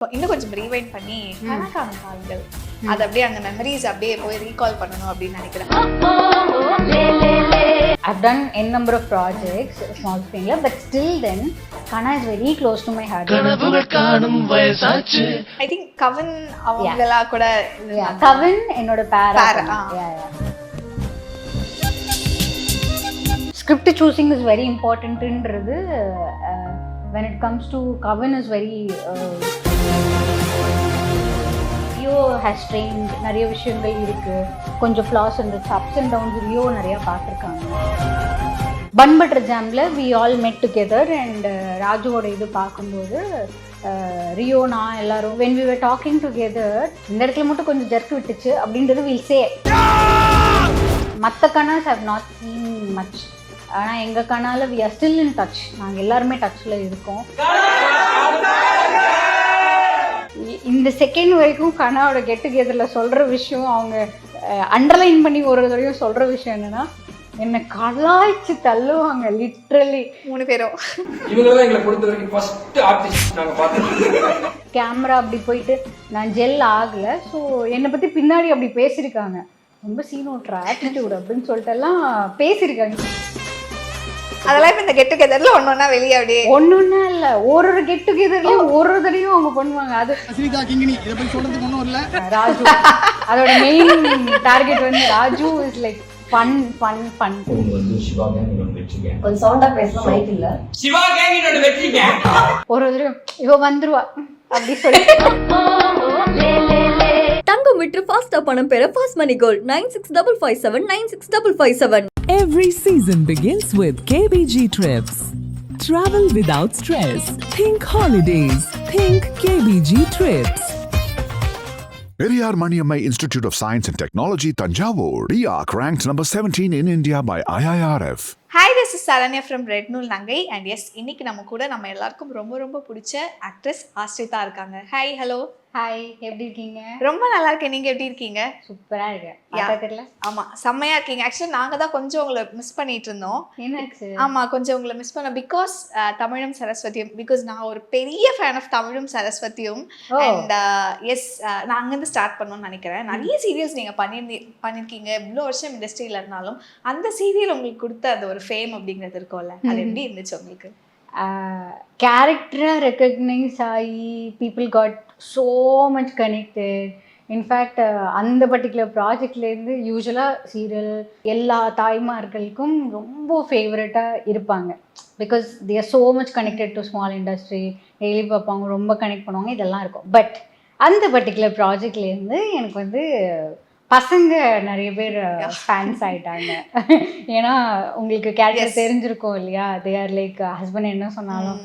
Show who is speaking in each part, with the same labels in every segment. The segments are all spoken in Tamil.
Speaker 1: இன்னும் கொஞ்சம் ரீவைண்ட் பண்ணி கணக்கான காலங்கள் அது அப்படியே அந்த மெமரிஸ் அப்படியே போய் ரீகால் பண்ணணும் அப்படின்னு நினைக்கிறேன்.
Speaker 2: I've done n number of projects, small thing, but still then Kana is very close to my heart.
Speaker 1: I think கவன் அவங்களா கூட
Speaker 2: கவன் என்னோட பேரா. Script choosing is very important ன்றது when it comes to Kavan is very Rio has trained நிறைய விஷயங்கள் இருக்கு, கொஞ்சம் flaws இருந்துச்சு, ups and downs Rio நிறைய பார்த்துருக்காங்க. பன் பட்டர் ஜாம்ல we all met together and ராஜுவோட இது பார்க்கும்போது ரியோ நான் எல்லாரும் when we were talking together இந்த இடத்துல மட்டும் கொஞ்சம் ஜர்க் விட்டுச்சு அப்படின்றது we'll say. மற்ற Kana's have not seen much, ஆனால் எங்கள் கனால we are still in touch. நாங்கள் எல்லாருமே டச்சில் இருக்கோம். இந்த செகண்ட் வரைக்கும் கனாவோட கெட் டுகெதரில் சொல்கிற விஷயம், அவங்க அண்டர்லைன் பண்ணி ஒரு தடவையும் சொல்கிற விஷயம் என்னென்னா, என்னை கலாய்ச்சி தள்ளுவாங்க லிட்ரலி 3 பேரும். கேமரா அப்படி போயிட்டு நான் ஜெல் ஆகலை, ஸோ என்னை பற்றி பின்னாடி அப்படி பேசியிருக்காங்க, ரொம்ப சீனோட்ற ஆட்டிடியூட் அப்படின்னு சொல்லிட்டு எல்லாம் பேசியிருக்காங்க.
Speaker 1: அதெல்லாம் இப்போ இந்த கெட் டுகெதரில் ஒன்றா வெளியே அப்படியே
Speaker 2: ஒன்றுன்னா இல்லை, ஒரு கெட் டுகெதர்லையும் ஒரு தடையும் அவங்க பண்ணுவாங்க. அது ராஜு அதோட மெயின் டார்கெட் வந்து Raju is like fun fun fun.
Speaker 3: கொஞ்சம் சவுண்டா பேசலாம், மைக் இல்ல. சிவா கேங் என்னோட வெற்றி கேங்.
Speaker 2: ஒரு தடவை இவ வந்துருவா அப்படி சொல்லி
Speaker 4: தங்கம் விட்டு ஃபாஸ்டா பணம் பெற fast money gold 9655 96557.
Speaker 5: Every season begins with KBG Trips. Travel without stress. Think holidays. Think KBG Trips.
Speaker 6: Periyar Maniammai Institute of Science and Technology, Tanjavur. PIARC ranked number 17 in India by IIRF.
Speaker 1: Hi, this is Saranya from red நூல் நங்கை. அண்ட் எஸ், இன்னைக்கு நம்ம கூட நம்ம எல்லாருக்கும் ரொம்ப ரொம்ப பிடிச்ச ஆக்ட்ரஸ் ஆஸ்ரிதா இருக்காங்க. Hi, hello.
Speaker 2: ஹாய், எப்படி இருக்கீங்க?
Speaker 1: ரொம்ப நல்லா இருக்கேன், நீங்க எப்படி இருக்கீங்க?
Speaker 2: சூப்பரா இருக்கேன். தெரியல.
Speaker 1: ஆமா, செம்மையா இருக்கீங்க. ஆக்சுவலி நாங்க தான் கொஞ்சம் உங்களை மிஸ் பண்ணிட்டு இருந்தோம்.
Speaker 2: என்னாச்சு?
Speaker 1: ஆமா, கொஞ்சம் உங்களை மிஸ் பண்ண பிகாஸ் தமிழும் சரஸ்வதியும், பிகாஸ் நான் ஒரு பெரிய ஃபேன் ஆஃப் தமிழும் சரஸ்வதியும். அண்ட் எஸ், நான் அங்கேருந்து ஸ்டார்ட் பண்ணணும்னு நினைக்கிறேன். நிறைய சீரியல்ஸ் நீங்க பண்ணிருக்கீங்க இவ்வளோ வருஷம் இண்டஸ்ட்ரியில இருந்தாலும். அந்த சீரியல் உங்களுக்கு கொடுத்த அந்த ஒரு ஃபேம் அப்படிங்கிறது இருக்கும்ல, அது எப்படி இருந்துச்சு உங்களுக்கு?
Speaker 2: கேரக்டராக ரெக்கக்னைஸ் ஆகி people got so much connected. In fact அந்த பர்டிகுலர் ப்ராஜெக்ட்லேருந்து யூஸ்வலாக சீரியல் எல்லா தாய்மார்களுக்கும் ரொம்ப ஃபேவரட்டாக இருப்பாங்க. Because they are so much connected to small industry, daily பார்ப்பாங்க, ரொம்ப கனெக்ட் பண்ணுவாங்க, இதெல்லாம் இருக்கும். பட் அந்த பர்டிகுலர் ப்ராஜெக்ட்லேருந்து எனக்கு வந்து பசங்க நிறைய பேர் ஃபேன்ஸ் ஆகிட்டாங்க. ஏன்னா உங்களுக்கு கேரக்டர் தெரிஞ்சிருக்கும் இல்லையா, தே ஆர் லைக் ஹஸ்பண்ட் என்ன சொன்னாலும்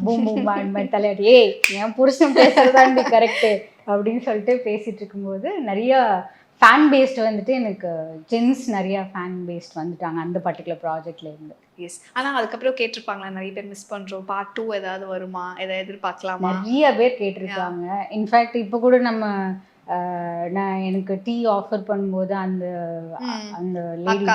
Speaker 2: பூம் பூம் மாதிரி தலையாட்டி, ஏய் என் புருஷன் பேசுறதாண்டி கரெக்டு அப்படின்னு சொல்லிட்டு பேசிகிட்டு இருக்கும்போது நிறையா ஃபேன் பேஸ்ட் வந்துட்டு எனக்கு ஜென்ஸ் நிறையா ஃபேன் பேஸ்ட் வந்துட்டாங்க அந்த பர்டிகுலர் ப்ராஜெக்ட்லேருந்து.
Speaker 1: எஸ், ஆனால் அதுக்கப்புறம் கேட்டிருப்பாங்களா நிறைய பேர் மிஸ் பண்ணுறோம், பார்ட் 2 ஏதாவது வருமா, எதாவது எதிர்பார்க்கலாமா?
Speaker 2: நிறைய பேர் கேட்டிருக்காங்க. இன்ஃபேக்ட் இப்போ கூட நம்ம நான் எனக்கு டீ ஆஃபர் பண்ணும்போது அந்த லேடி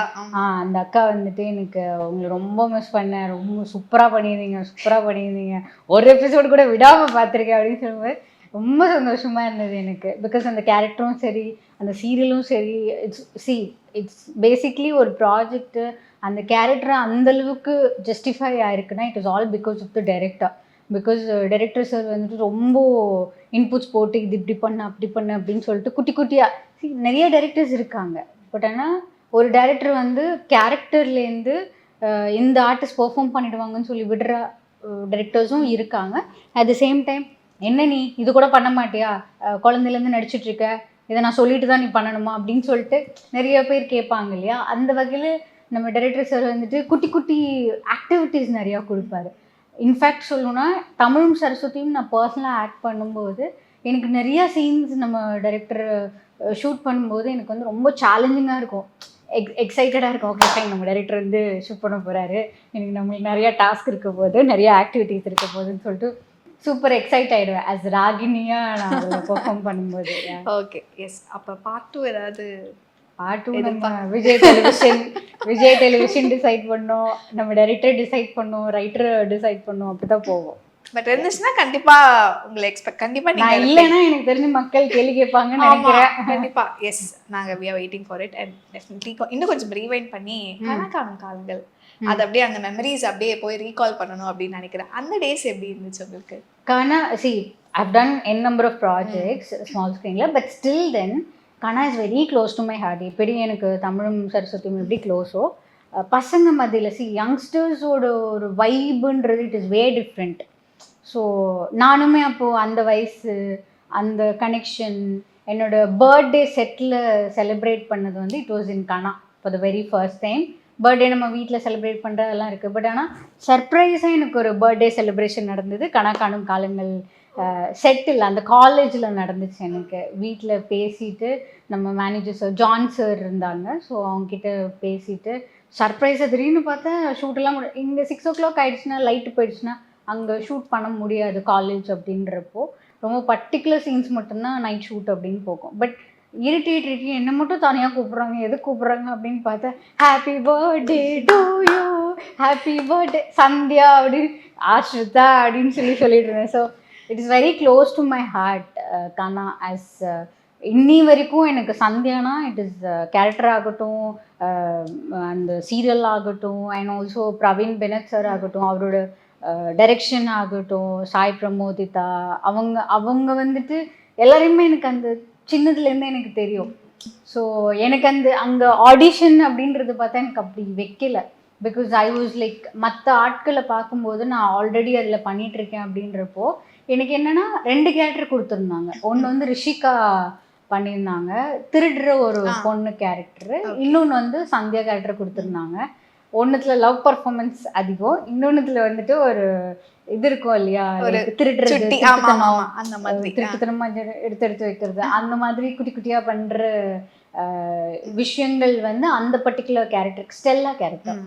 Speaker 2: அந்த அக்கா வந்துட்டு எனக்கு உங்களை ரொம்ப மிஸ் பண்ணேன், ரொம்ப சூப்பராக பண்ணியிருந்தீங்க, ஒரு எபிசோடு கூட விடாமல் பார்த்துருக்கேன் அப்படின்னு சொல்லும்போது ரொம்ப சந்தோஷமாக இருந்தது எனக்கு. பிகாஸ் அந்த கேரக்டரும் சரி, அந்த சீரியலும் சரி, இட்ஸ் பேசிக்லி ஒரு ப்ராஜெக்ட்டு. அந்த கேரக்டர் அந்தளவுக்கு ஜஸ்டிஃபை ஆயிருக்குன்னா it is all because of the director. Because director sir வந்துட்டு ரொம்ப இன்புட்ஸ் போட்டு இது இப்படி பண்ண அப்படி பண்ண அப்படின்னு சொல்லிட்டு குட்டி குட்டியாக நிறைய டைரக்டர்ஸ் இருக்காங்க. பட் ஆனால் ஒரு டைரக்டர் வந்து கேரக்டர்லேருந்து இந்த ஆர்டிஸ்ட் பெர்ஃபார்ம் பண்ணிடுவாங்கன்னு சொல்லி விடுற டைரக்டர்ஸும் இருக்காங்க. அட் த சேம் டைம் என்ன நீ இது கூட பண்ண மாட்டியா, குழந்தையிலேருந்து நடிச்சிட்ருக்க, இதை நான் சொல்லிட்டு தான் நீ பண்ணணுமா அப்படின்னு சொல்லிட்டு நிறைய பேர் கேட்பாங்க இல்லையா. அந்த வகையில் நம்ம டைரக்டர் சார் வந்துட்டு குட்டி குட்டி ஆக்டிவிட்டீஸ் நிறையா கொடுப்பாரு. இன்ஃபேக்ட் சொல்லணுன்னா தமிழும் சரஸ்வதியும் நான் பர்சனலாக ஆக்ட் பண்ணும்போது எனக்கு நிறையா சீன்ஸ் நம்ம டைரக்டர் ஷூட் பண்ணும்போது எனக்கு வந்து ரொம்ப சேலஞ்சிங்காக இருக்கும், எக்ஸைட்டடாக இருக்கும். ஓகே ஃபைன், நம்ம டைரக்டர் வந்து ஷூட் பண்ண போகிறாரு, எனக்கு நம்மளுக்கு நிறையா டாஸ்க் இருக்க போது, நிறையா ஆக்டிவிட்டீஸ் இருக்க போகுதுன்னு சொல்லிட்டு சூப்பர் எக்ஸைட் ஆகிடுவேன் ஆஸ் ராகினியாக நான் அதில் பெர்ஃபார்ம் பண்ணும்போது.
Speaker 1: Okay, S. அப்போ பார்ட் 2 ஏதாவது
Speaker 2: பார்ட் 2 நம்ம விஜய் டெலிவிஷன் டிசைட் பண்ணோம், நம்ம டைரக்டர் டிசைட் பண்ணோம், ரைட்டர் டிசைட் பண்ணோம், அப்படி தான் போவோம்.
Speaker 1: பட் இருந்துச்சுன்னா கண்டிப்பா உங்களை எக்ஸ்பெக்ட் கண்டிப்பா நீங்க
Speaker 2: நான் இல்லைன்னா எனக்கு தெரிஞ்சு மக்கள் கேள்வி கேட்பாங்கன்னு நினைக்கிறேன்.
Speaker 1: கண்டிப்பா எஸ் நாங்க we are waiting for it and definitely இன்னும் கொஞ்சம் ரீவைண்ட் பண்ணி கணக்கான காலங்கள் அது அப்படியே அந்த மெமரிஸ் அப்படியே போய் ரீகால் பண்ணணும் அப்படின்னு நினைக்கிறேன். அந்த டேஸ் எப்படி இருந்துச்சு உங்களுக்கு?
Speaker 2: See, I've done n number of projects small screenல, but still then Kana is very close to my heart. எப்படி எனக்கு தமிழும் சரஸ்வதியும் எப்படி க்ளோஸோ பசங்க மத்தியில் யங்ஸ்டர்ஸோட ஒரு வைபுன்றது it is way different. So நானுமே அப்போது அந்த வயசு அந்த கனெக்ஷன் என்னோட பர்த்டே செட்டில் செலிப்ரேட் பண்ணது வந்து it was in Kanaa for the very first time. Birthday நம்ம வீட்டில் செலிப்ரேட் பண்ணுறதெல்லாம் இருக்குது. பட் ஆனால் சர்ப்ரைஸாக எனக்கு ஒரு பர்த்டே செலிப்ரேஷன் நடந்தது கனா காணும் காலங்கள் செட்டில் அந்த காலேஜில் நடந்துச்சு. எனக்கு வீட்டில் பேசிட்டு நம்ம மேனேஜர் சார் ஜான் சார் இருந்தாங்க. ஸோ அவங்கக்கிட்ட பேசிட்டு சர்ப்ரைஸாக திடீர்னு பார்த்தா ஷூட்டெல்லாம் இங்கே 6 o'clock ஆகிடுச்சுன்னா லைட்டு போயிடுச்சுன்னா அங்கே ஷூட் பண்ண முடியாது காலேஜ் அப்படின்றப்போ ரொம்ப பர்டிகுலர் சீன்ஸ் மட்டும்தான் நைட் ஷூட் அப்படின்னு போகும். பட் இரிட்டேட் என்னை மட்டும் தனியாக கூப்பிட்றாங்க, எது கூப்பிட்றாங்க அப்படின்னு பார்த்தா happy birthday to you, happy birthday Sandhya அப்படி ஆஸ்ரிதா அப்படின்னு சொல்லிட்டு இருந்தேன். So it is very close to my heart கனா. ஆஸ் இன்னி வரைக்கும் எனக்கு சந்தியானா இட் இஸ் கேரக்டர் ஆகட்டும், அந்த சீரியல் ஆகட்டும், and also Praveen Bennett sir ஆகட்டும், அவரோட டைரெக்ஷன் ஆகட்டும், சாய் பிரமோதிதா அவங்க வந்துட்டு எல்லாரையுமே எனக்கு அந்த சின்னதுலேருந்து எனக்கு தெரியும். ஸோ எனக்கு அங்கே ஆடிஷன் அப்படின்றது பார்த்தா எனக்கு அப்படி வைக்கல. பிகாஸ் ஐ வாஸ் லைக் மற்ற ஆட்களை பார்க்கும்போது நான் ஆல்ரெடி அதில் பண்ணிகிட்ருக்கேன் அப்படின்றப்போ எனக்கு என்னென்னா 2 கேரக்டர் கொடுத்துருந்தாங்க. ஒன்று வந்து ரிஷிகா பண்ணியிருந்தாங்க, திருடுற ஒரு பொண்ணு கேரக்டரு. இன்னொன்று வந்து சந்தியா கேரக்டர் கொடுத்துருந்தாங்க. ஒன்றுத்துல லவ் பர்ஃபார்மன்ஸ் அதிகம், இன்னொன்றுத்துல வந்துட்டு ஒரு இது இருக்கும் இல்லையா, திருடுறது திருட்டுத்தனமா எடுத்து வைக்கிறது, அந்த மாதிரி குட்டி குட்டியாக பண்ணுற விஷயங்கள் வந்து அந்த பர்டிகுலர் கேரக்டருக்கு ஸ்டெல்லா கேரக்டர்.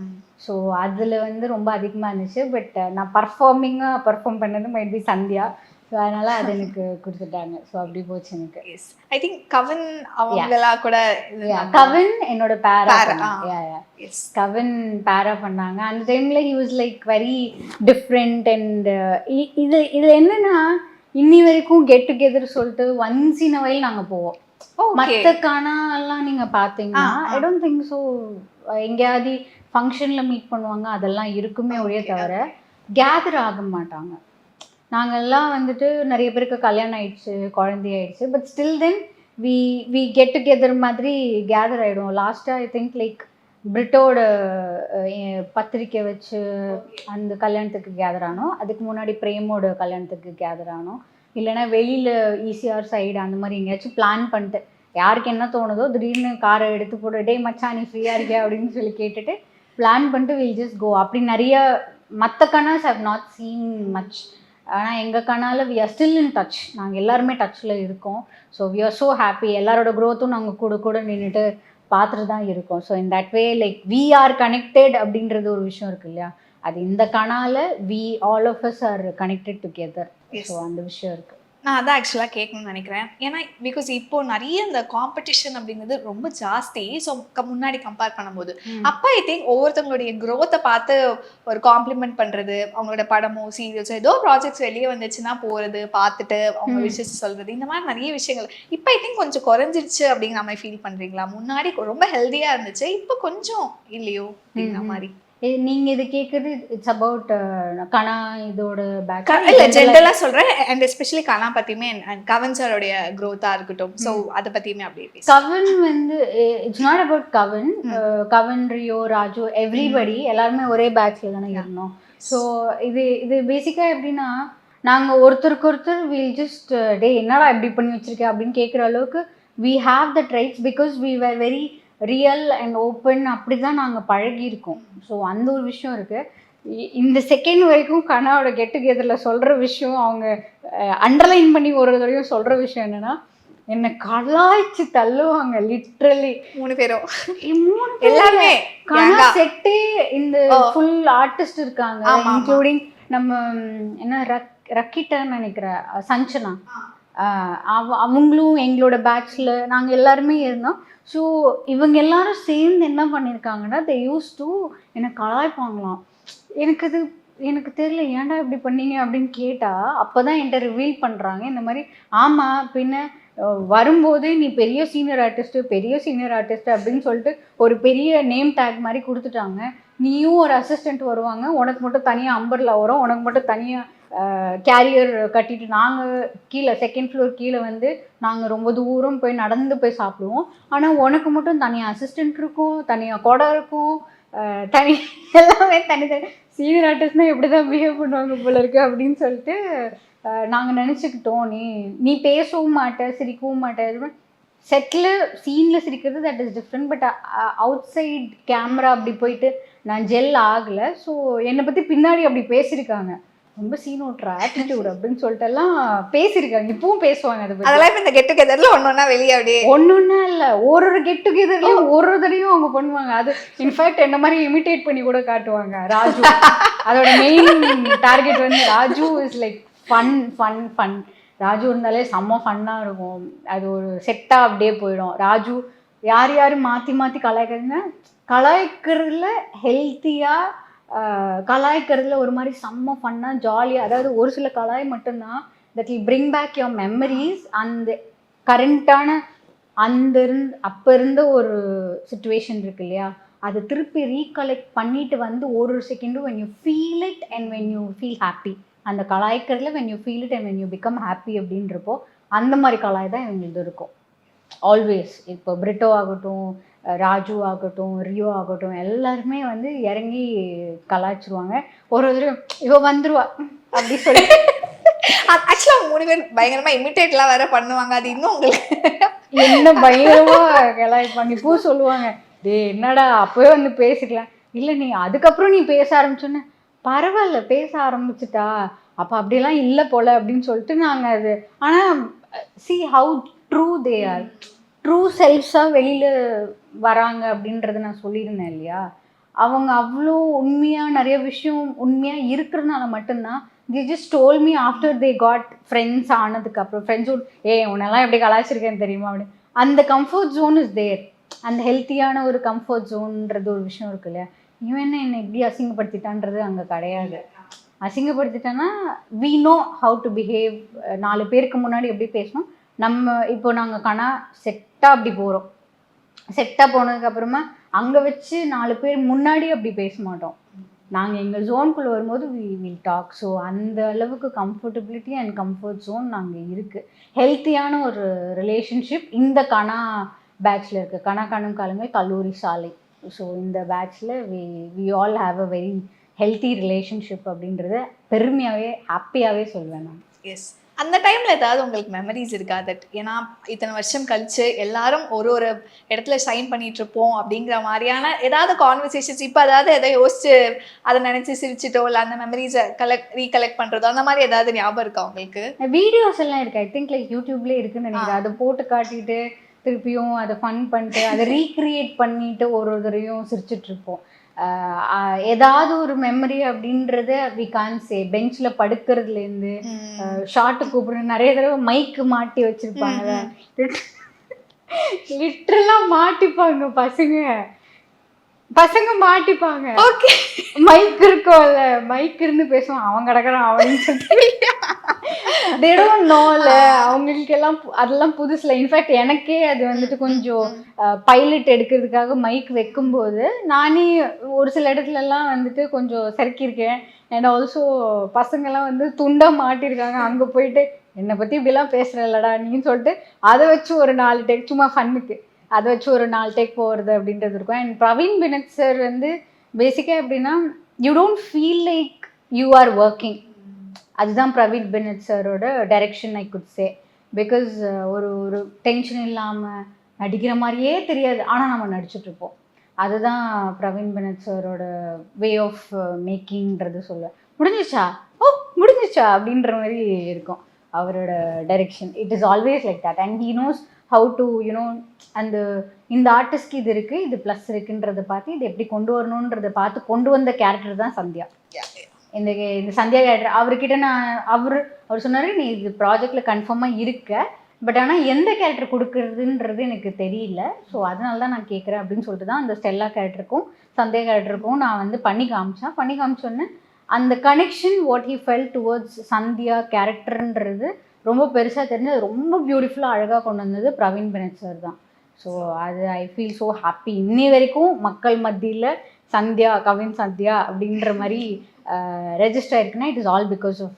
Speaker 2: ஸோ அதில் வந்து ரொம்ப அதிகமாக இருந்துச்சு. பட் நான் பர்ஃபார்ம் பண்ணது மைட் பி சந்தியா. ஸோ அதனால அது எனக்கு கொடுத்துட்டாங்க. ஸோ அப்படி போச்சு எனக்கு.
Speaker 1: ஐ திங்க் கவின் அவங்களெல்லாம் கூட
Speaker 2: கவின் என்னோட பேரா கவின் பேரா பண்ணாங்க. அந்த டைம்ல he was like very different. And இது என்னன்னா இன்னி வரைக்கும் கெட் டுகெதர் சொல்லிட்டு ஒன்ஸ் இன் அ வைல் நாங்கள் போவோம். மற்ற காணாலாம் நீங்கள் பார்த்தீங்கன்னா ஐ டோன்ட் திங்க் ஸோ எங்கேயாவது ஃபங்க்ஷனில் மீட் பண்ணுவாங்க, அதெல்லாம் இருக்குமே ஒழிய தவிர கேதர் ஆக மாட்டாங்க. நாங்கள்லாம் வந்துட்டு நிறைய பேருக்கு கல்யாணம் ஆயிடுச்சு, குழந்தையாயிடுச்சு, but still then we get together மாதிரி கேதர் ஆகிடும். லாஸ்ட்டாக ஐ திங்க் லைக் பிரிட்டோட பத்திரிக்கை வச்சு அந்த கல்யாணத்துக்கு கேதர் ஆனோம். அதுக்கு முன்னாடி பிரேமோட கல்யாணத்துக்கு கேதர் ஆனோம். இல்லைனா வெளியில் ஈசிஆர் சைடு அந்த மாதிரி எங்கேயாச்சும் பிளான் பண்ணிட்டு யாருக்கு என்ன தோணுதோ திடீர்னு காரை எடுத்து போட்டு டே மச்சான் நீ ஃப்ரீயாக இருக்கியா அப்படின்னு சொல்லி கேட்டுட்டு பிளான் பண்ணிட்டு வில் ஜஸ்ட் கோ. அப்படி நிறைய மற்ற கனாஸ் ஹவ் நாட் சீன் மச். ஆனால் எங்கள் கனால we are still in touch. நாங்கள் எல்லாருமே டச்சில் இருக்கோம். So we are so happy. எல்லாரோட க்ரோத்தும் நாங்கள் கூட நின்றுட்டு பார்த்துட்டு தான் இருக்கோம். So in that way like we are connected அப்படின்றது ஒரு விஷயம் இருக்கு இல்லையா, அது இந்த கனால we all of us are connected together. So அந்த விஷயம் இருக்குது.
Speaker 1: நான் அதான் ஆக்சுவலாக கேட்கணும்னு நினைக்கிறேன். ஏன்னா பிகாஸ் இப்போ நிறைய இந்த காம்படிஷன் அப்படிங்கிறது ரொம்ப ஜாஸ்தி. ஸோ முன்னாடி கம்பேர் பண்ணும்போது அப்போ ஐ திங்க் ஒவ்வொருத்தவங்களுடைய க்ரோத்தை பார்த்து ஒரு காம்ப்ளிமெண்ட் பண்ணுறது, அவங்களோட படமோ சீரியல்ஸோ ஏதோ ப்ராஜெக்ட்ஸ் வெளியே வந்துச்சுன்னா போகிறது, பார்த்துட்டு அவங்க விஷயம் சொல்கிறது, இந்த மாதிரி நிறைய விஷயங்கள் இப்போ ஐ திங்க் கொஞ்சம் குறைஞ்சிருச்சு அப்படிங்கிற மாதிரி ஃபீல் பண்ணுறீங்களா? முன்னாடி ரொம்ப ஹெல்த்தியாக இருந்துச்சு, இப்போ கொஞ்சம் இல்லையோ அப்படிங்கிற மாதிரி.
Speaker 2: நீங்க இது கேக்குறது இட்ஸ் அபவுட் கனா இதோட பேக்
Speaker 1: இல்ல ஜெனரலா சொல்றேன். அண்ட் எஸ்பெஷலி கனா பத்தியுமே கவின் சாரோட growth-ஆ இருக்கட்டும், சோ அத பத்தியுமே அப்படியே பேசு.
Speaker 2: கவின் வந்து it's not about Kavin Rio Raju everybody எல்லாருமே ஒரே பேட்ச்ல தானே இருந்தோம். ஸோ இது பேசிக்கா எப்படின்னா நாங்கள் ஒருத்தருக்கு ஒருத்தர் வில் ஜஸ்ட் டே என்னடா இப்படி பண்ணி வச்சிருக்கேன் அப்படின்னு கேட்குற அளவுக்கு we have the traits because we were very real and open. அப்படி தான் நாங்கள் பழகியிருக்கோம். ஸோ அந்த ஒரு விஷயம் இருக்குது. இந்த செகண்ட் வரைக்கும் கனாவோட கெட் டுகெதரில் சொல்கிற விஷயம், அவங்க அண்டர்லைன் பண்ணி ஒரு தடவையும் சொல்கிற விஷயம் என்னென்னா என்னை கலாய்ச்சி தள்ளுவாங்க லிட்ரலி 3 பேரும். 3 எல்லாமே கனா செட்டே இந்த ஃபுல் ஆர்டிஸ்ட் இருக்காங்க, இன்க்ளூடிங் நம்ம என்ன ரக்கிட்டான்னு நினைக்கிற சஞ்சனா, அவங்களும் எங்களோட பேட்சில் நாங்கள் எல்லாருமே இருந்தோம். ஸோ இவங்க எல்லாரும் சேர்ந்து என்ன பண்ணியிருக்காங்கன்னா தே யூஸ் டு என்னை கலாய்ப்பாங்களாம். எனக்கு அது எனக்கு தெரியல ஏன்டா இப்படி பண்ணீங்க அப்படின்னு கேட்டால் அப்போ தான் என்கிட்ட ரிவீல் பண்ணுறாங்க இந்த மாதிரி. ஆமாம், பின்ன வரும்போதே நீ பெரிய சீனியர் ஆர்டிஸ்ட்டு அப்படின்னு சொல்லிட்டு ஒரு பெரிய நேம் டேக் மாதிரி கொடுத்துட்டாங்க. நீயும் ஒரு அசிஸ்டண்ட் வருவாங்க, உனக்கு மட்டும் தனியாக அம்பர்லா வரும், உனக்கு மட்டும் தனியாக கேரியர் கட்டிட்டு நாங்கள் கீழே 2nd floor கீழே வந்து நாங்கள் ரொம்ப தூரம் போய் நடந்து போய் சாப்பிடுவோம். ஆனால் உனக்கு மட்டும் தனியாக அசிஸ்டண்ட் இருக்கும், தனியாக கொடை இருக்கும், தனி எல்லாமே தனித்தனி. சீனியர் ஆர்டிஸ்ட்னால் எப்படி தான் பிஹேவ் பண்ணுவாங்க போல இருக்கு அப்படின்னு சொல்லிட்டு நாங்கள் நினச்சிக்கிட்டோம். நீ பேசவும் மாட்டே, சிரிக்கவும் மாட்டே. செட்டில் சீனில் சிரிக்கிறது that is different. But outside camera அப்படி போயிட்டு நான் ஜெல் ஆகலை. ஸோ என்னை பற்றி பின்னாடி அப்படி பேசியிருக்காங்க, ரொம்ப சீனோட்ற ஆட்டிடியூட் அப்படின்னு சொல்லிட்டு எல்லாம் பேசியிருக்காங்க. இப்பவும் பேசுவாங்க அதை பற்றி.
Speaker 1: அதெல்லாம் இப்போ இந்த கெட் டுகெதர்ல ஒன்னொன்னா வெளியே அப்படியே
Speaker 2: ஒன்னொன்னா இல்லை, ஒரு கெட் டுகெதர்லையும் ஒரு தடையும் அவங்க பண்ணுவாங்க. அது இன்ஃபேக்ட் என்ன மாதிரி இமிட்டேட் பண்ணி கூட காட்டுவாங்க. ராஜு அதோட மெயின் டார்கெட் வந்து Raju is like fun. Raju இருந்தாலே செம்ம ஃபன்னாக இருக்கும். அது ஒரு செட்டாக அப்படியே போயிடும். ராஜு யார் மாற்றி கலாய்க்கிறதுல ஹெல்த்தியாக, கலாய்க்கிறதுல ஒரு மாதிரி செம்ம ஃபன்னாக ஜாலியாக. அதாவது ஒரு சில கலாய் மட்டும்தான் that will bring back your memories. அந்த கரண்ட்டான அப்போ இருந்த ஒரு சுச்சுவேஷன் இருக்கு இல்லையா, அதை திருப்பி ரீகலெக்ட் பண்ணிட்டு வந்து ஒரு செகண்டும் when you feel it and when you feel happy. அந்த கலாய்க்கிறதுல when you feel it and when you become happy அப்படின்றப்போ அந்த மாதிரி கலாய் தான் இவங்களுக்கு இருக்கும் ஆல்வேஸ். இப்போ பிரிட்டோ ஆகட்டும், ராஜு ஆகட்டும், ரியோ ஆகட்டும், எல்லாருமே வந்து இறங்கி கலாய்ச்சிருவாங்க. ஒரு இவ வந்துருவா அப்படி சொல்லி
Speaker 1: ஆக்சுவலா 3 பேர் பயங்கரமா இமிட்டேட்லாம் வேற பண்ணுவாங்க. அது இன்னும் உங்களுக்கு
Speaker 2: என்ன பயங்கரமா கலாய்ப்பாங்க. இப்போ சொல்லுவாங்க, டே என்னடா அப்பவே வந்து பேசிக்கலாம். இல்லை நீ அதுக்கப்புறம் நீ பேச ஆரம்பிச்சோன்னே பரவாயில்ல பேச ஆரம்பிச்சுட்டா, அப்போ அப்படியெல்லாம் இல்லை போல அப்படின்னு சொல்லிட்டு நாங்கள் அது. ஆனால் see how true they are, true செல்ஃப்ஸாக வெளியில் வராங்க அப்படின்றத நான் சொல்லியிருந்தேன் இல்லையா. அவங்க அவ்வளோ உண்மையாக நிறைய விஷயம் உண்மையாக இருக்கிறதுனால மட்டும்தான் they just told me after they got friends ஆனதுக்கப்புறம் ஃப்ரெண்ட்ஸோட உன்னெல்லாம் எப்படி கலாய்ச்சிருக்கேன்னு தெரியுமா அப்படி. அந்த கம்ஃபர்ட் ஜோன் இஸ் தேர். அந்த ஹெல்த்தியான ஒரு கம்ஃபர்ட் ஜோன்ன்றது ஒரு விஷயம் இருக்கு இல்லையா. இவன் என்னை எப்படி அசிங்கப்படுத்திட்டான்றது அங்கே கிடையாது. அசிங்கப்படுத்திட்டான்னா we know how to behave. 4 பேருக்கு முன்னாடி எப்படி பேசணும். இப்போ நாங்கள் செட்டாக அப்படி போகிறோம். செட்டாக போனதுக்கப்புறமா அங்கே வச்சு 4 பேர் முன்னாடி அப்படி பேச மாட்டோம். நாங்கள் எங்கள் ஜோனுக்குள்ளே வரும்போது we will talk. ஸோ அந்த அளவுக்கு கம்ஃபர்டபிலிட்டி அண்ட் கம்ஃபர்ட் ஜோன் நாங்கள் இருக்குது. ஹெல்த்தியான ஒரு ரிலேஷன்ஷிப் இந்த பேட்சில் இருக்குது. காணும் காலங்கள் கல்லூரி சாலை. ஸோ இந்த பேட்சில் we all have a very healthy relationship அப்படின்றத பெருமையாகவே ஹாப்பியாகவே சொல்வேன் நான்.
Speaker 1: எஸ், அந்த டைமில் ஏதாவது உங்களுக்கு மெமரிஸ் இருக்கா? தட் ஏன்னா இத்தனை வருஷம் கழிச்சு எல்லாரும் ஒரு இடத்துல ஷைன் பண்ணிட்டு இருப்போம் அப்படிங்கிற மாதிரியான ஏதாவது கான்வர்சேஷன்ஸ் இப்போ அதாவது எதை யோசிச்சு அதை நினச்சி சிரிச்சிட்டோ இல்லை அந்த மெமரிஸை ரீகலெக்ட் பண்ணுறதோ அந்த மாதிரி ஏதாவது ஞாபகம் இருக்கா உங்களுக்கு?
Speaker 2: வீடியோஸ் எல்லாம் இருக்கு. ஐ திங்க் லைக் யூடியூப்லேயே இருக்குன்னு நினைக்கிறேன். அதை போட்டு காட்டிட்டு திருப்பியும் அதை ஃபன் பண்ணிட்டு அதை ரீக்ரியேட் பண்ணிட்டு ஒரு தடவையும் சிரிச்சிட்ருப்போம். ஏதாவது ஒரு மெமரி அப்படின்றத வி கான் சே. பெஞ்சில் படுக்கிறதுலேருந்து ஷார்ட்டு கூப்பிடுறது, நிறைய தடவை மைக்கு மாட்டி வச்சுருப்பாங்க. லிட்டரலாக மாட்டிப்பாங்க பசங்க மாட்டிப்பாங்க.
Speaker 1: ஓகே,
Speaker 2: மைக் இருக்கும்ல, மைக் இருந்து பேசுவான், அவன் கிடக்குறான் அப்படின்னு சொல்லிட்டு திடம் நோல அவங்களுக்கு எல்லாம் அதெல்லாம் புதுசுல. இன்ஃபேக்ட் எனக்கே அது வந்துட்டு கொஞ்சம் பைலட் எடுக்கிறதுக்காக மைக் வைக்கும்போது நானே ஒரு சில இடத்துலலாம் வந்துட்டு கொஞ்சம் சறுக்கியிருக்கேன். அண்ட் ஆல்சோ பசங்கள்லாம் வந்து துண்டா மாட்டியிருக்காங்க. அங்கே போயிட்டு என்னை பற்றி இப்படிலாம் பேசுகிறல்லடா நீன்னு சொல்லிட்டு அதை வச்சு ஒரு 4 டேக் சும்மா ஃபன்னுக்கு அதை வச்சு ஒரு 4 டேக் போகிறது அப்படின்றது இருக்கும். அண்ட் பிரவீன் பினத் சார் வந்து பேசிக்காக எப்படின்னா you don't feel like you are working. அதுதான் பிரவீன் பினத் சாரோட direction I could say. Because ஒரு டென்ஷன் இல்லாமல் நடிக்கிற மாதிரியே தெரியாது, ஆனால் நம்ம நடிச்சிட்ருப்போம். அதுதான் பிரவீன் பினத் சாரோட வே ஆஃப் மேக்கிங்கிறது சொல்லுவேன். முடிஞ்சிச்சா அப்படின்ற மாதிரி இருக்கும் அவரோட direction. It is always like that. And he knows how to you know அந்த இந்த ஆர்டிஸ்ட்க்கு இது இருக்குது, இது ப்ளஸ் இருக்குன்றதை பார்த்து இது எப்படி கொண்டு வரணுன்றதை பார்த்து கொண்டு வந்த கேரக்டர் தான் சந்தியா. இந்த சந்தியா கேரக்டர் அவர்கிட்ட அவர் சொன்னார், நீ இது ப்ராஜெக்டில் கன்ஃபார்மாக இருக்க, பட் ஆனால் எந்த கேரக்டர் கொடுக்குறதுன்றது எனக்கு தெரியல, ஸோ அதனால தான் நான் கேட்குறேன் அப்படின்னு சொல்லிட்டு தான் அந்த ஸ்டெல்லா கேரக்டருக்கும் சந்தியா கேரக்டருக்கும் நான் வந்து பண்ணி காமிச்சோன்னே அந்த connection what he felt towards Sandhya கேரக்டர்ன்றது ரொம்ப பெருசாக தெரிஞ்சு அது ரொம்ப பியூட்டிஃபுல்லாக அழகாக கொண்டு வந்தது பிரவீன் பெனட் சார் தான். ஸோ அது ஐ ஃபீல் ஸோ ஹாப்பி. இன்னி வரைக்கும் மக்கள் மத்தியில் சந்தியா கவின் சந்தியா அப்படின்ற மாதிரி ரெஜிஸ்டர் ஆயிருக்குன்னா it is all because of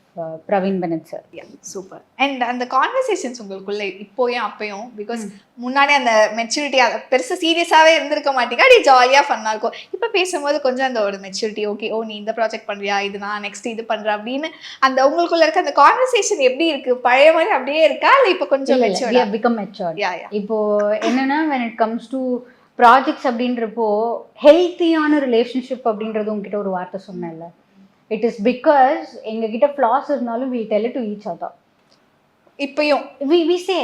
Speaker 2: Praveen Bennett sir.
Speaker 1: Super. And அந்த கான்வர்சேஷன்ஸ் உங்களுக்குள்ள இப்போயும் அப்பயும் பிகாஸ் முன்னாடி அந்த மெச்சூரிட்டி அதை பெருசாக சீரியஸாகவே இருந்திருக்க மாட்டீங்க, அப்படி ஜாலியாக ஃபன்னாக இருக்கும். இப்போ பேசும்போது கொஞ்சம் அந்த ஒரு மெச்சூரிட்டி, ஓகே ஓ நீ இந்த ப்ராஜெக்ட் பண்ணுறியா, இது நான் நெக்ஸ்ட் இது பண்ணுறேன் அப்படின்னு அந்த உங்களுக்குள்ள இருக்க அந்த கான்வர்சேஷன் எப்படி இருக்கு? பழைய மாதிரி அப்படியே இருக்கா இல்லை இப்போ கொஞ்சம் மெச்சூர்ட்?
Speaker 2: Become matured. இப்போ என்னன்னா when it comes to projects அப்படின்றப்போ ஹெல்த்தியான ரிலேஷன்ஷிப் அப்படின்றது உங்ககிட்ட ஒரு வார்த்தை சொன்னேன்ல, இட் இஸ் பிகாஸ் எங்ககிட்ட ஃப்ளாஸ் இருந்தாலும் we tell it to each other.
Speaker 1: இப்பயும்
Speaker 2: we say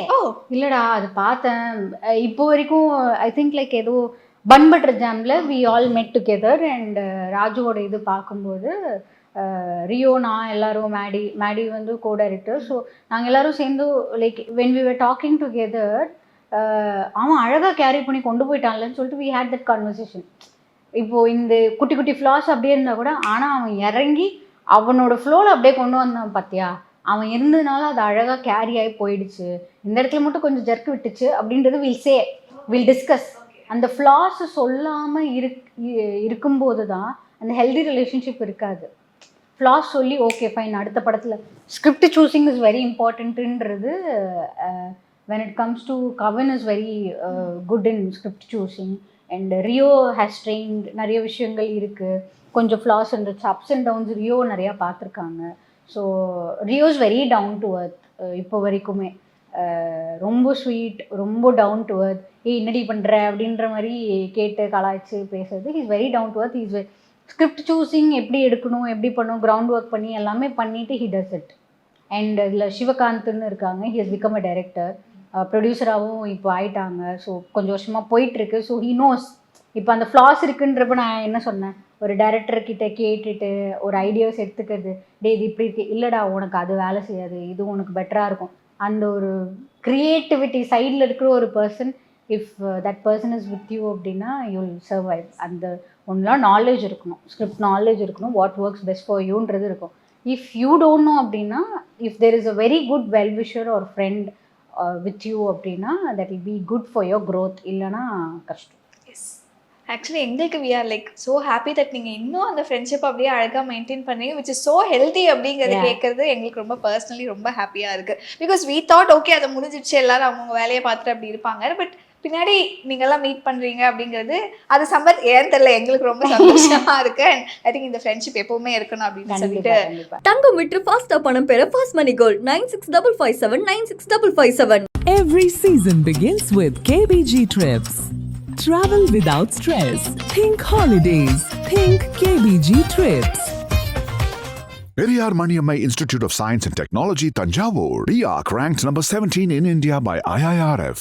Speaker 2: இல்லடா அது பார்த்தேன். இப்போ வரைக்கும் ஐ திங்க் லைக் ஏதோ பன் பட்டர் ஜாம்ல we all met together and ராஜுவோட இது பார்க்கும்போது ரியோ நான் எல்லாரும் மேடி வந்து கோ டைரக்டர். ஸோ நாங்கள் எல்லாரும் சேர்ந்து like when we were talking together அவன் அழகாக கேரி பண்ணி கொண்டு போயிட்டான்லன்னு சொல்லிட்டு we had that conversation. இப்போது இந்த குட்டி குட்டி ஃப்ளாஸ் அப்படியே இருந்தால் கூட ஆனால் அவன் இறங்கி அவனோட ஃப்ளோவில் அப்படியே கொண்டு வந்தான் பார்த்தியா, அவன் இருந்ததுனால அது அழகாக கேரி ஆகி போயிடுச்சு, இந்த இடத்துல மட்டும் கொஞ்சம் ஜர்க்கு விட்டுச்சு அப்படின்றது வில் டிஸ்கஸ். அந்த ஃப்ளாஸை சொல்லாமல் இருக்கும்போது தான் அந்த ஹெல்தி ரிலேஷன்ஷிப் இருக்காது. ஃப்ளாஸ் சொல்லி ஓகே ஃபைன் அடுத்த படத்தில் ஸ்கிரிப்ட் சூஸிங் இஸ் வெரி இம்பார்ட்டன்ட்டுன்றது. when it comes to Kavin is very good in script choosing and Rio has trained நிறைய விஷயங்கள் இருக்குது. கொஞ்சம் ஃப்ளாஸ் இருந்துச்சு, அப்ஸ் அண்ட் டவுன்ஸ் ரியோ நிறையா பார்த்துருக்காங்க. So Rio is very down to earth. இப்போ வரைக்குமே ரொம்ப ஸ்வீட், ரொம்ப டவுன் டு அர்த். என்னடி பண்ணுற அப்படின்ற மாதிரி கேட்டு கலாய்ச்சி பேசுறது. Is very down to earth. Is script choosing எப்படி எடுக்கணும், எப்படி பண்ணணும், கிரவுண்ட் ஒர்க் பண்ணி எல்லாமே பண்ணிவிட்டு ஹி டஸ் இட். அண்ட் இதில் சிவகாந்த்னு இருக்காங்க, he has become a director, ப்ரொடியூசராகவும் இப்போ ஆயிட்டாங்க. ஸோ கொஞ்சம் வருஷமாக போயிட்டுருக்கு. ஸோ ஹீ நோஸ் இப்போ அந்த ஃப்ளாஸ் இருக்குன்றப்ப நான் என்ன சொன்னேன், ஒரு டைரக்டர்கிட்ட கேட்டுட்டு ஒரு ஐடியாஸ் எடுத்துக்கிறது, இது இப்படி இருக்கு, இல்லைடா உனக்கு அது வேலை செய்யாது, இது உனக்கு பெட்டராக இருக்கும். அந்த ஒரு க்ரியேட்டிவிட்டி சைடில் இருக்கிற ஒரு person, if that person is with you அப்படின்னா யூ வில் சர்வைவ். அந்த ஒன்றுலாம் நாலேஜ் இருக்கணும், ஸ்கிரிப்ட் நாலேஜ் இருக்கணும், வாட் ஒர்க்ஸ் பெஸ்ட் ஃபார் யூன்றது இருக்கும். இஃப் யூ டோன்ட் நோ அப்படின்னா, if there is a very good wellwisher ஒரு ஃப்ரெண்ட் வித் யூ அப்படின்னா that will be good for your growth. இல்லைனா கஷ்டம்.
Speaker 1: எஸ் ஆக்சுவலி எங்களுக்கு we are like so happy that நீங்கள் இன்னும் அந்த ஃப்ரெண்ட்ஷிப் அப்படியே அழகாக மெயின்டைன் பண்ணீங்க, விச் இஸ் ஸோ ஹெல்தி அப்படிங்கிறது கேட்குறது எங்களுக்கு ரொம்ப பர்சனலி ரொம்ப ஹாப்பியாக இருக்குது. பிகாஸ் வி தாட் ஓகே அதை முடிஞ்சிடுச்சு, எல்லாரும் அவங்கவுங்க வேலையை பார்த்துட்டு அப்படி இருப்பாங்க. பட் பின்னாடி நீங்கள்லாம் மீட் பண்ணுறீங்க அப்படிங்கிறது அது ஏன் தெரியல எங்களுக்கு ரொம்ப சந்தோஷமாக இருக்குது. அண்ட் ஐ திங்க் இந்த ஃப்ரெண்ட்ஷிப் எப்பவுமே இருக்கணும் அப்படின்னு சொல்லிட்டு.
Speaker 4: தங்கம் விற்று ஃபாஸ்டா பணம் பெற fast money gold 9655796557.
Speaker 5: Every season begins with KBG Trips. Travel without stress. Think holidays. Think KBG Trips.
Speaker 6: Periyar Maniammai Institute of Science and Technology, Tanjavur. RIAC ranked number 17 in India by IIRF.